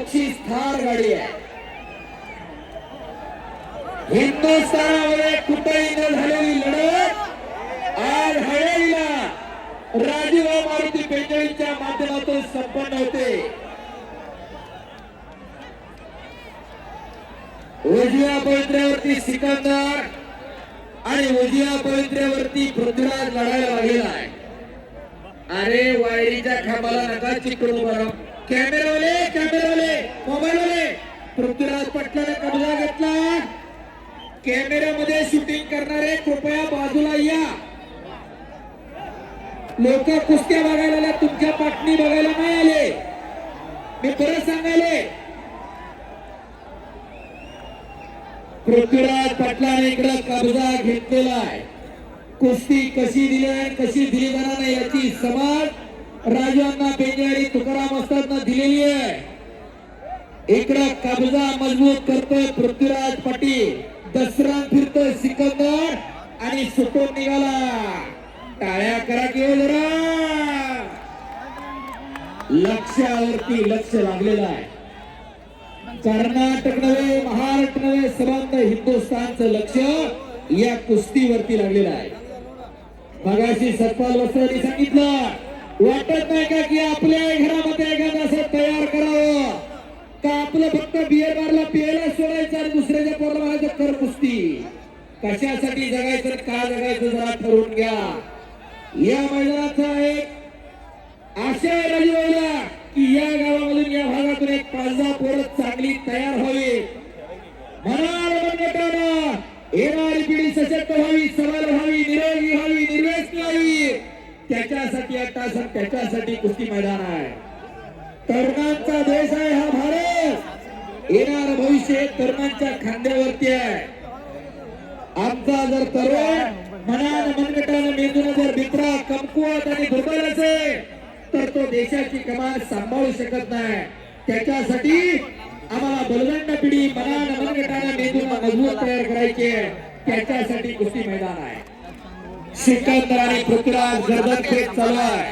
बक्षीस थार गाडी आहे. हिंदुस्थानामध्ये कुठेही न झालेली लढत आज हळेला राजीव मारुती पेंजळीच्या माध्यमातून संपन्न होते. उजव्या पवित्र्यावरती सिकंदर आणि उजव्या पवित्र्यावरती पृथ्वीराज लढायला लागलेला आहे. अरे वायरीच्या खांबाला नका चिकटून बरं. कॅमेरावाले मोबाईलवाले पृथ्वीराज पाटलाने कब्जा घेतला. कॅमेऱ्यामध्ये शूटिंग करणारे कृपया बाजूला या. लोक कुस्त्या बघायला आले, तुमच्या पाटणी बघायला नाही आले. मी परत सांगायले पृथ्वीराज पाटलाने इकडे कब्जा घेतलेला आहे. कुस्ती कशी दिली आहे कशी दिली जाणार नाही याची समज राजांना पेंजळी तुकाराम असताना दिलेली आहे. इकडे कब्जा मजबूत करतोय पृथ्वीराज पाटील. दसरा फिरतोय सिकंदर आणि सुटून निघाला. टाळ्या करा की जरा. लक्ष्यावरती लक्ष लागलेलं आहे. कर्नाटक नव्हे महाराष्ट्र नव्हे सर्वांत हिंदुस्थानचं लक्ष या कुस्तीवरती लागलेलं आहे. मगाशी सतपाल वस्त्रांनी सांगितलं वाटत नाही का की आपल्या घरामध्ये एखादं असं तयार करावं का आपलं फक्त बियर बारला पियाला सोडायचं आणि दुसऱ्याच्या पोराला म्हणायचं कर कुस्ती. कशासाठी जगायचं का जगायचं जरा ठरवून घ्या. या मैदानाचा एक आशय आहे राजूला की या गावामधून या भागातून एक 5-10 पोरं चांगली तयार व्हावी. मनाला येणारी पिढी सशक्त व्हावी, सबल व्हावी, निरोगी व्हावी, निर्व्यसनी व्हावी. त्याच्यासाठी अट्टासन त्याच्यासाठी कुस्ती मैदान आहे. तरुणांचा देश आहे हा भारत. येणार भविष्य तरुणांच्या खांद्यावरती आहे. आमचा जर तरुण मनानं मनगटानं मेंदून जर मित्रा कमकुवत आणि दुर्बल असेल तर तो देशाची कमान सांभाळू शकत नाही. त्याच्यासाठी आम्हाला बलवंत पिढी मनानं मनगटानं मेंदून मजबूत तयार करायची आहे. त्याच्यासाठी कुस्ती मैदान आहे. सिकंदर आणि पृथ्वीराज गर्दन खेळ चालू आहे.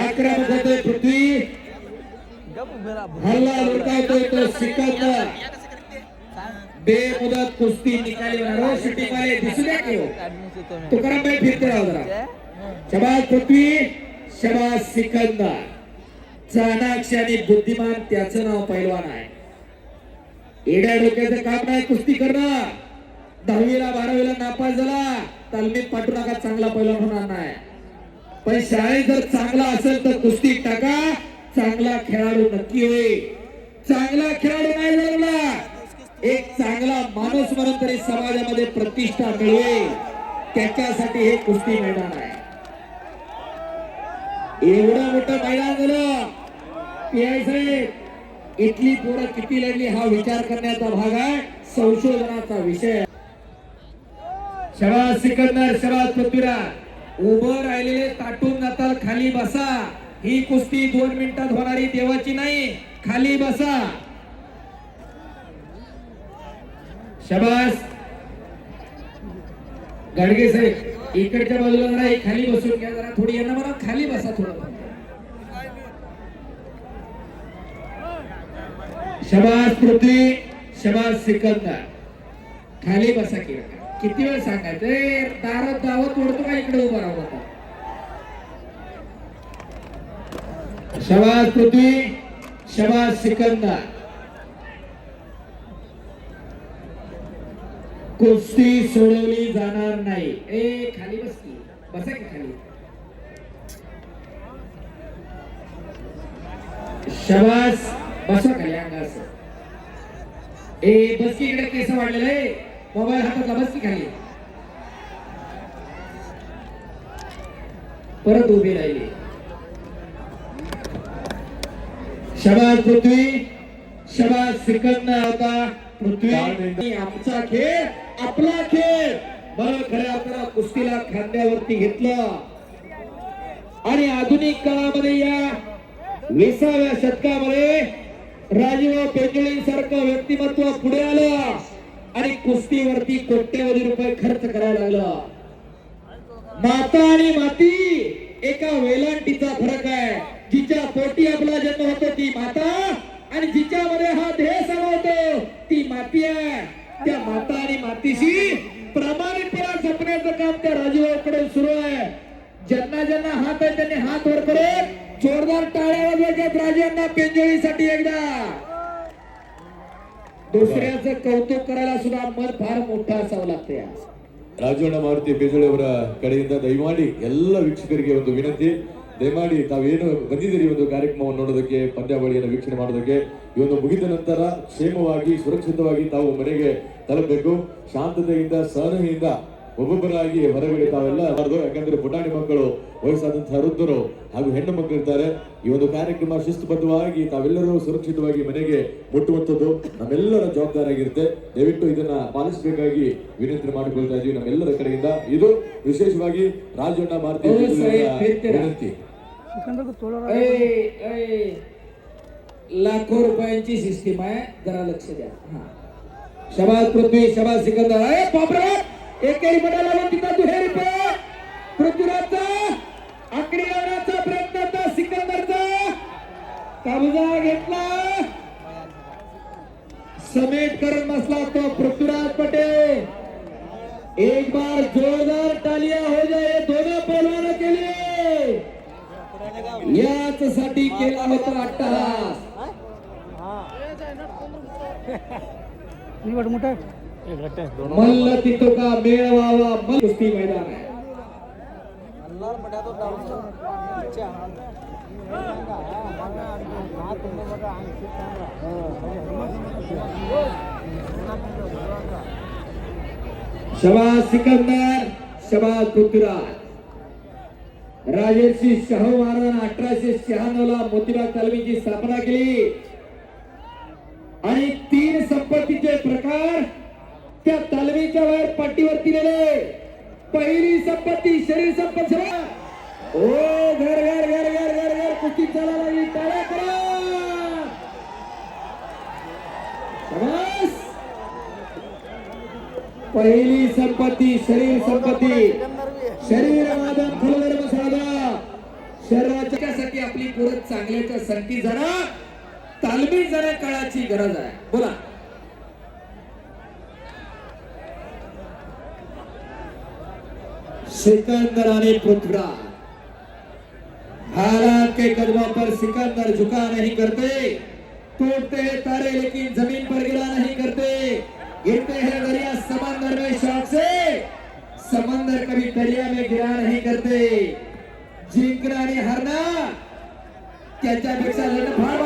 आक्रमक होतोय पृथ्वी, हल्ला लुटावतोय तो सिकंदर. बेमुदत कुस्ती निकाली होणार. शूटिंग वाले दिसू द्या की तुकाराम भाई फिरते राहू जरा. शबाज पृथ्वी, शबाज सिकंदर. चाणाक्ष आणि बुद्धिमान त्याचं नाव पैलवान आहे. एड्या डोक्याचं काम नाही कुस्ती करणं. 10वीला 12वीला नापास झाला तालमीत पाठवू नका, चांगला पैलवान होणार नाही. पण शाळेत जर चांगला असेल तर कुस्ती टाका. चांगला खेळाडू नक्की होईल. चांगला खेळाडू नाही झाला एक चांगला माणूस म्हणून तरी समाजामध्ये प्रतिष्ठा मिळवेल. त्याच्यासाठी हे कुस्ती मैदान आहे. एवढं मोठं मैदान झालं पीआय साहेब. इथली पोरं किती लढली हा विचार करण्याचा भाग आहे, संशोधनाचा विषय. शबाज सिकंदर, शबाज पृथ्वीराज. उभं राहिलेले ताटून जाताल, खाली बसा. ही कुस्ती 2 मिनिटात होणारी देवाची नाही. खाली बसा. शबाज गाडगे साहेब इकडच्या बाजूला जरा खाली बसून घ्या. जरा थोडी यांना मला खाली बसा थोडं. शबाज पृथ्वी, शबाज सिकंदर. खाली बसा की. किती वेळ सांगायचं दारात दावत ओढतो का इकडे उभा राहू नका. शबाज पृथ्वी, शबाज सिकंदर. कुस्ती सोडवली जाणार नाही. ए खाली बस की. बसा की खाली. शबाज बसा खाली अंगास. ए बस की इकडे केस वाढलेले मोबाईल हातातला. बस की खाली. परत उभी राहिली. शबाज पृथ्वी, शबाज सिकंदर होता. पृथ्वी आमचा खेळ आपला खेळ. बरं खऱ्या अर्थानं कुस्तीला खांद्यावरती घेतलं आणि आधुनिक काळामध्ये या 20व्या शतकामध्ये राजीव पेंजळी सारखं व्यक्तिमत्व पुढे आलं आणि कुस्तीवरती कोट्यवधी रुपये खर्च करायला लागलं. माता आणि माती एका वेलांटीचा फरक आहे. जिच्या पोटी आपला जन्म होतो ती माता आणि जिच्या माती आहे त्या माता आणि मातीशी प्रामाणिकपणा जपण्याचं काम त्या राजूभाऊकडे सुरू आहे. ज्यांना ज्यांना हात आहे त्यांनी हात वर करून जोरदार टाळ्या वाजवायच्यात राजांना पेंजोळीसाठी एकदा. दुसऱ्याचं कौतुक करायला सुद्धा मन फार मोठा असावं लागतं या ರಾಜಣ್ಣ ಮಾರುತಿ ಬೇಜೋಳಿಯವರ ಕಡೆಯಿಂದ ದಯಮಾಡಿ ಎಲ್ಲ ವೀಕ್ಷಕರಿಗೆ ಒಂದು ವಿನಂತಿ, ದಯಮಾಡಿ ತಾವೇನು ಬಂದಿದ್ದೀರಿ ಒಂದು ಕಾರ್ಯಕ್ರಮವನ್ನು ನೋಡೋದಕ್ಕೆ, ಪಂದ್ಯಾವಳಿಯನ್ನು ವೀಕ್ಷಣೆ ಮಾಡೋದಕ್ಕೆ, ಈ ಒಂದು ಮುಗಿದ ನಂತರ ಕ್ಷೇಮವಾಗಿ ಸುರಕ್ಷಿತವಾಗಿ ತಾವು ಮನೆಗೆ ತಲುಪಬೇಕು. ಶಾಂತತೆಯಿಂದ ಸಹನೆಯಿಂದ ಒಬ್ಬೊಬ್ಬರಾಗಿ ಹೊರಗಡೆ ತಾವೆಲ್ಲ ಬಾರದು. ಯಾಕಂದ್ರೆ ಪುಟಾಣಿ ಮಕ್ಕಳು, ವಯಸ್ಸಾದಂತಹ ವೃದ್ಧರು ಹಾಗೂ ಹೆಣ್ಣು ಮಕ್ಕಳು ಇರ್ತಾರೆ. ಈ ಒಂದು ಕಾರ್ಯಕ್ರಮ ಶಿಸ್ತುಬದ್ಧವಾಗಿ ತಾವೆಲ್ಲರೂ ಸುರಕ್ಷಿತವಾಗಿ ಮನೆಗೆ ಮುಟ್ಟುವಂಥದ್ದು ನಮ್ಮೆಲ್ಲರ ಜವಾಬ್ದಾರಿಯಾಗಿರುತ್ತೆ. ದಯವಿಟ್ಟು ಇದನ್ನ ಪಾಲಿಸಬೇಕಾಗಿ ವಿನಂತಿ ಮಾಡಿಕೊಳ್ತಾ ಇದ್ದೀವಿ ನಮ್ಮೆಲ್ಲರ ಕಡೆಯಿಂದ. ಇದು ವಿಶೇಷವಾಗಿ ರಾಜಣ್ಣ ಮಾರುತಿ ವಿನಂತಿ. लाखो रुपयांची सिस्टीम आहे, जरा लक्ष द्या. शबाज पृथ्वी, शबाज सिकंदर. बापरे, एकेरी पडायला तिथं दुहेरी पृथ्वीराजचा आकडी लावण्याचा प्रयत्न होता. सिकंदरचा कब्जा घेतला, समेट करत बसला तो पृथ्वीराज पटेल. एक बार जोरदार तालियां हो जाए दोनों पहलवानों के लिए. याच साठी केला होता अट्टहास. मल्ल तिथं का मेळ व्हावा, मल्ल कुस्ती मैदान आहे. शबाज सिकंदर, शबाज पृथ्वीराज. राजर्षी शाहू महाराजांना 1896 ला मोतीबाग तालमीची स्थापना केली आणि 3 संपत्तीचे प्रकार त्या तालमीच्या बाहेर पाटीवरती दिले. पहिली संपत्ती शरीर संपत्ती. ओ घर घर घर घर घर घर कुस्ती चालायला लागली, टाळ्या करा. शाबास. पहिली संपत्ती शरीर संपत्ती. शरीर वादन फलधर्म साधा. शरीरासाठी आपली पुरत चांगल्याच्या संगती जरा तालमी जरा काळाची गरज आहे. बोला. सिकंदर आणि पृथ्वीराज. हालात के कदमों पर सिकंदर झुका नहीं करते, टूटते हैं तारे लेकिन जमीन पर गिरा नहीं करते. गिरते हैं दरिया समंदर में शौक से, समंदर कभी दरिया में गिरा नहीं करते. जिंकना आणि हारना त्याच्यापेक्षा लढणं फार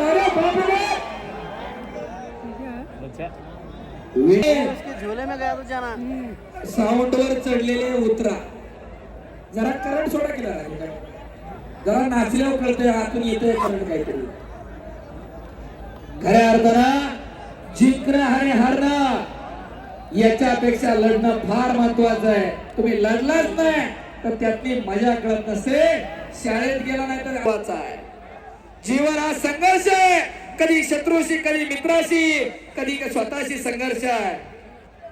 झोले में गया तो जाना. साऊंड वर चढलेले उतरा. जरा करंट सोडा केला, जरा नाचल्यावर कळतंय आतून येतोय करंट काहीतरी. खऱ्या अर्थानं जिंकणं आणि हारणं याच्यापेक्षा लढणं फार महत्वाचं आहे. तुम्ही लढलाच नाही तर त्यातली मजा कळत नसते. शाळेत गेला नाही तर महत्वाचा आहे. जीवन हा संघर्ष आहे. कधी शत्रूशी, कधी मित्राशी, कधी स्वतःशी संघर्ष आहे.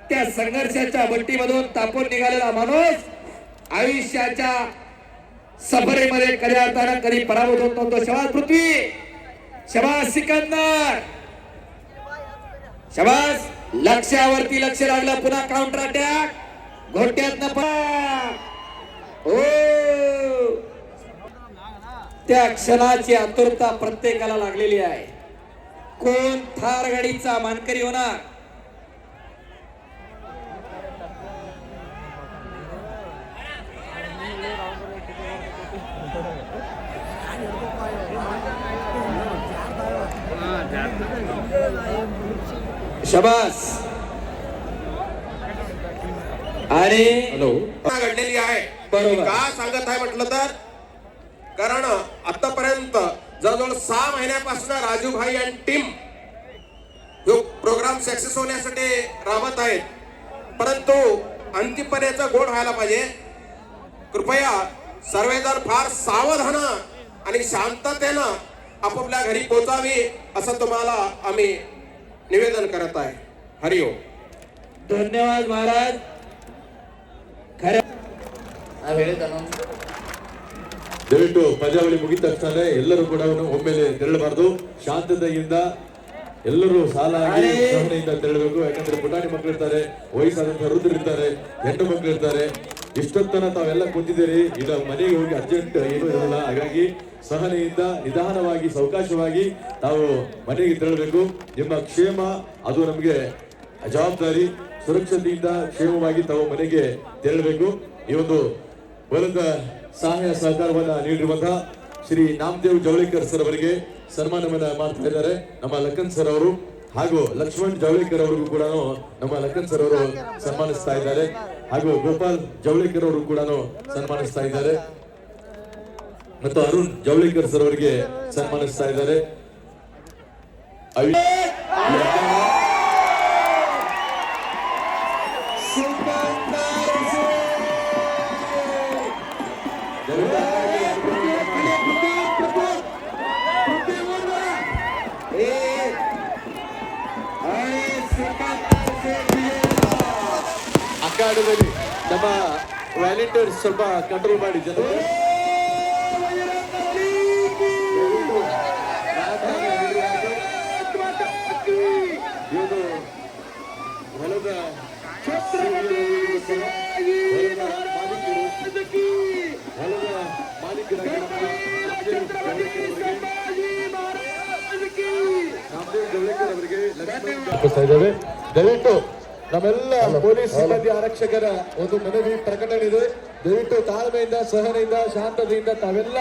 त्या संघर्षाच्या बट्टीमधून तापून निघालेला माणूस आयुष्याच्या सफरेमध्ये खऱ्या अर्थानं कधी पराभूत होत नव्हतो. शबाज पृथ्वी, शबाज सिकंदर, शबाज. लक्ष्यावरती लक्ष लागलं. पुन्हा काउंटर अटॅक. घोट्यातनं ओ त्या क्षणाची आतुरता प्रत्येकाला लागलेली आहे. कोण थार गाडीचा मानकरी होणार? शबास. आणि घडलेली आहे. बरोबर. का सांगत आहे म्हटलं तर, कारण आतापर्यंत जवळजवळ 6 महिन्यापासून राजूभाई आणि टीम जो प्रोग्राम सक्सेस होण्यासाठी राबत आहेत. परंतु अंतिमपर्यंत गोड व्हायला पाहिजे. कृपया सर्वजण फार सावधान आणि शांततेनं आपापल्या घरी पोहोचावी असं तुम्हाला आम्ही निवेदन करत आहे. हरिओम. धन्यवाद महाराज. खरं ದಯವಿಟ್ಟು ಪಂದ್ಯಾವಳಿ ಮುಗಿದ ತಕ್ಷಣ ಎಲ್ಲರೂ ಕೂಡ ಒಮ್ಮೆಲೆ ತೆರಳಬಾರದು. ಶಾಂತತೆಯಿಂದ ಎಲ್ಲರೂ ಸಾಲಾಗಿ ಸಹನೆಯಿಂದ ತೆರಳಬೇಕು. ಯಾಕಂದ್ರೆ ಪುಟಾಣಿ ಮಕ್ಕಳು ಇರ್ತಾರೆ, ವಯಸ್ಸಾದಂತ ವೃದ್ಧರು ಇರ್ತಾರೆ, ಹೆಣ್ಣು ಮಕ್ಕಳು ಇರ್ತಾರೆ. ಇಷ್ಟೊತ್ತನ ತಾವೆಲ್ಲ ಕುಂತಿದ್ದೀರಿ, ಈಗ ಮನೆಗೆ ಹೋಗಿ ಅರ್ಜೆಂಟ್ ಏನೂ ಇರಲ್ಲ. ಹಾಗಾಗಿ ಸಹನೆಯಿಂದ ನಿಧಾನವಾಗಿ ಸಾವಕಾಶವಾಗಿ ತಾವು ಮನೆಗೆ ತೆರಳಬೇಕು. ನಿಮ್ಮ ಕ್ಷೇಮ ಅದು ನಮಗೆ ಜವಾಬ್ದಾರಿ. ಸುರಕ್ಷತೆಯಿಂದ ಕ್ಷೇಮವಾಗಿ ತಾವು ಮನೆಗೆ ತೆರಳಬೇಕು. ಈ ಒಂದು ಬಲದ ಸಹಾಯ ಸಹಕಾರವನ್ನ ನೀಡಿರುವಂತಹ ಶ್ರೀ ನಾಮದೇವ್ ಜವಳೇಕರ್ ಸರ್ ಅವರಿಗೆ ಸನ್ಮಾನವನ್ನ ಮಾಡ್ತಾ ಇದ್ದಾರೆ ನಮ್ಮ ಲಖನ್ ಸರ್ ಅವರು. ಹಾಗೂ ಲಕ್ಷ್ಮಣ್ ಜವಳೇಕರ್ ಅವರಿಗೂ ಕೂಡ ನಮ್ಮ ಲಖನ್ ಸರ್ ಅವರು ಸನ್ಮಾನಿಸ್ತಾ ಇದ್ದಾರೆ. ಹಾಗೂ ಗೋಪಾಲ್ ಜವಳೇಕರ್ ಅವರು ಕೂಡ ಸನ್ಮಾನಿಸ್ತಾ ಇದ್ದಾರೆ. ಮತ್ತು ಅರುಣ್ ಜವಳೇಕರ್ ಸರ್ ಅವರಿಗೆ ಸನ್ಮಾನಿಸ್ತಾ ಇದ್ದಾರೆ. ಅಖಾಡದಲ್ಲಿ ನಮ್ಮ ವಾಲಂಟಿಯರ್ಸ್ ಸ್ವಲ್ಪ ಕಂಟ್ರೋಲ್ ಮಾಡಿ ಜನ. ಇದು ಹೊಲದ ದಯವಿಟ್ಟು ನಮ್ಮೆಲ್ಲ ಪೊಲೀಸ್ ಸಿಬ್ಬಂದಿ ಆರಕ್ಷಕರ ಒಂದು ಮನವಿ ಪ್ರಕಟಣೆ ಇದೆ. ದಯವಿಟ್ಟು ತಾಳ್ಮೆಯಿಂದ, ಸಹನೆಯಿಂದ, ಶಾಂತತೆಯಿಂದ ತಾವೆಲ್ಲ